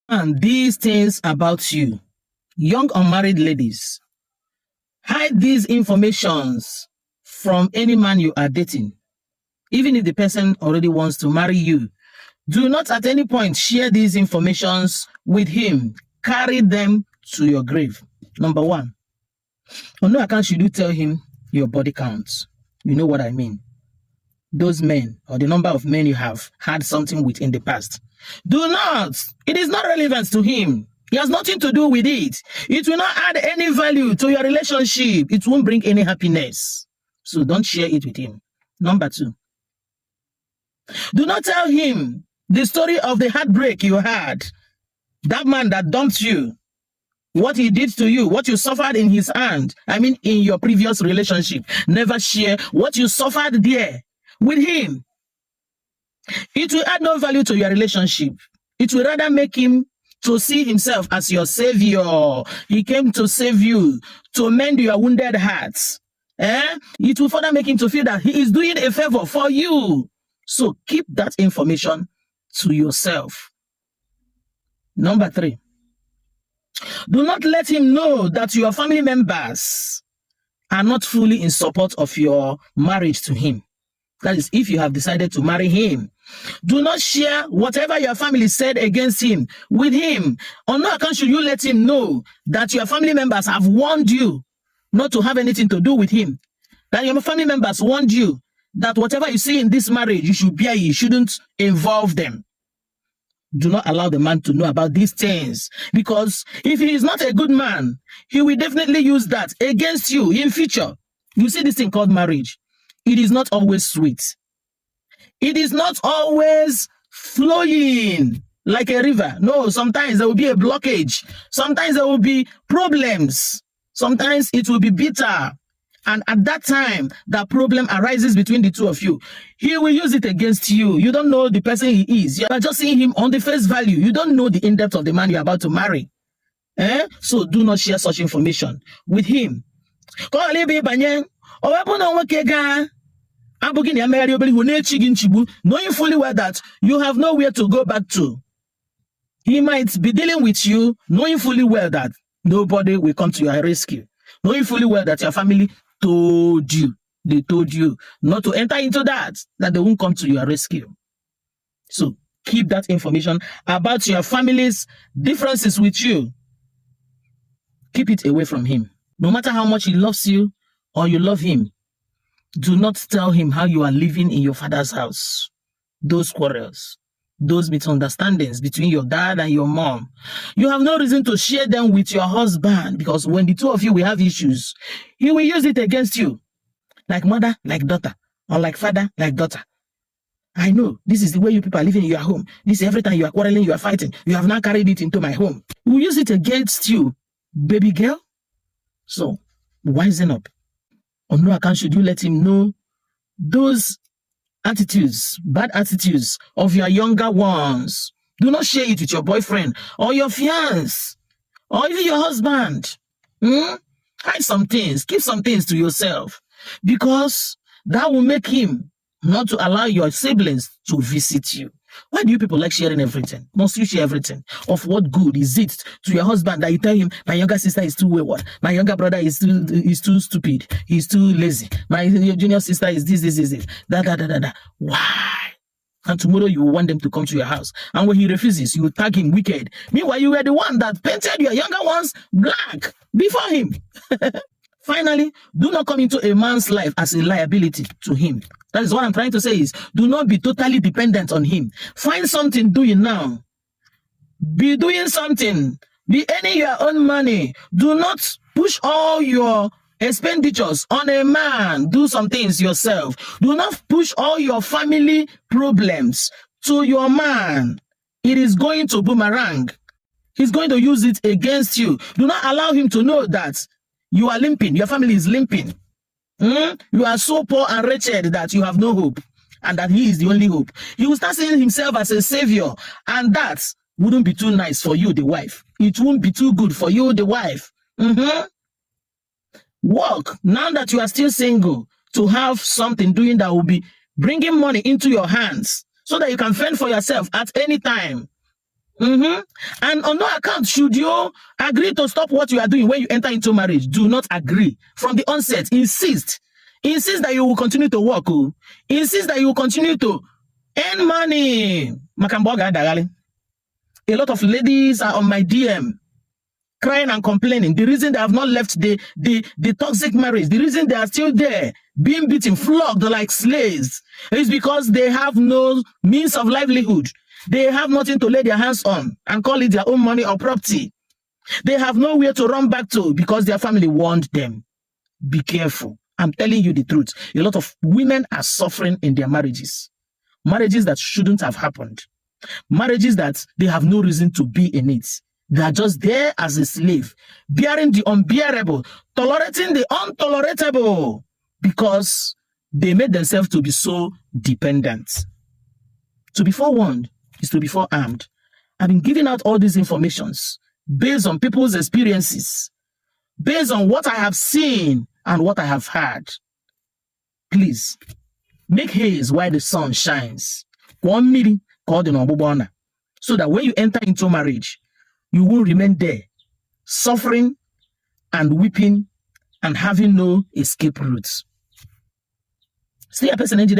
And these things about you, young unmarried ladies, hide these informations from any man you are dating. Even if the person already wants to marry you, do not at any point share these informations with him. Carry them to your grave. Number one, on no account should you tell him your body counts. You know what I mean. Those men or the number of men you have had something with in the past. Do not. It is not relevant to him. He has nothing to do with it. It will not add any value to your relationship. It won't bring any happiness. So don't share it with him. Number two, do not tell him the story of the heartbreak you had. That man that dumped you, what he did to you, what you suffered in his hand. I mean, in your previous relationship. Never share what you suffered there with him. It will add no value to your relationship. It will rather make him to see himself as your savior. He came to save you, to mend your wounded hearts. It will further make him to feel that he is doing a favor for you. So keep that information to yourself. Number three, do not let him know that your family members are not fully in support of your marriage to him. That is, if you have decided to marry him, do not share whatever your family said against him with him. On no account should you let him know that your family members have warned you not to have anything to do with him. That your family members warned you that whatever you see in this marriage, you should bear, you shouldn't involve them. Do not allow the man to know about these things, because if he is not a good man, he will definitely use that against you in future. You see this thing called marriage. It is not always sweet. It is not always flowing like a river. No, sometimes there will be a blockage. Sometimes there will be problems. Sometimes it will be bitter. And at that time, that problem arises between the two of you. He will use it against you. You don't know the person he is. You are just seeing him on the face value. You don't know the in-depth of the man you're about to marry. So do not share such information with him. Knowing fully well that you have nowhere to go back to. He might be dealing with you, knowing fully well that nobody will come to your rescue. Knowing fully well that your family told you, they told you not to enter into that they won't come to your rescue. So keep that information about your family's differences with you. Keep it away from him. No matter how much he loves you or you love him, do not tell him how you are living in your father's house. Those quarrels, those misunderstandings between your dad and your mom, you have no reason to share them with your husband, because when the two of you will have issues, he will use it against you. Like mother, like daughter, or like father, like daughter. I know this is the way you people are living in your home. This every time you are quarreling, you are fighting. You have now carried it into my home. He will use it against you, baby girl. So wisen up. On no account should you let him know those attitudes, bad attitudes of your younger ones. Do not share it with your boyfriend or your fiancé or even your husband. Hide some things, keep some things to yourself, because that will make him not to allow your siblings to visit you. Why do you people like sharing everything? Must you share everything? Of what good is it to your husband that you tell him, my younger sister is too wayward, my younger brother is too stupid, he's too lazy, my junior sister is this, that. Why? And tomorrow you will want them to come to your house. And when he refuses, you will tag him wicked. Meanwhile, you were the one that painted your younger ones black before him. Finally, do not come into a man's life as a liability to him. That is what I'm trying to say is, do not be totally dependent on him. Find something doing now. Be doing something. Be earning your own money. Do not push all your expenditures on a man. Do some things yourself. Do not push all your family problems to your man. It is going to boomerang. He's going to use it against you. Do not allow him to know that you are limping. Your family is limping. You are so poor and wretched that you have no hope, and that he is the only hope. He will start seeing himself as a savior, and that wouldn't be too nice for you, the wife. It won't be too good for you, the wife. Work, now that you are still single, to have something doing that will be bringing money into your hands so that you can fend for yourself at any time. And on no account should you agree to stop what you are doing when you enter into marriage. Do not agree. From the onset, insist. Insist that you will continue to work. Insist that you will continue to earn money. A lot of ladies are on my DM crying and complaining. The reason they have not left the toxic marriage, the reason they are still there, being beaten, flogged like slaves, is because they have no means of livelihood. They have nothing to lay their hands on and call it their own money or property. They have nowhere to run back to because their family warned them. Be careful. I'm telling you the truth. A lot of women are suffering in their marriages. Marriages that shouldn't have happened. Marriages that they have no reason to be in it. They are just there as a slave, bearing the unbearable, tolerating the intolerable, because they made themselves to be so dependent. To be forewarned is to be forearmed. I've been giving out all these informations based on people's experiences, based on what I have seen and what I have heard. Please, make haste while the sun shines. 1 million called in so that when you enter into marriage, you will remain there, suffering and weeping and having no escape routes. Stay a person engineer.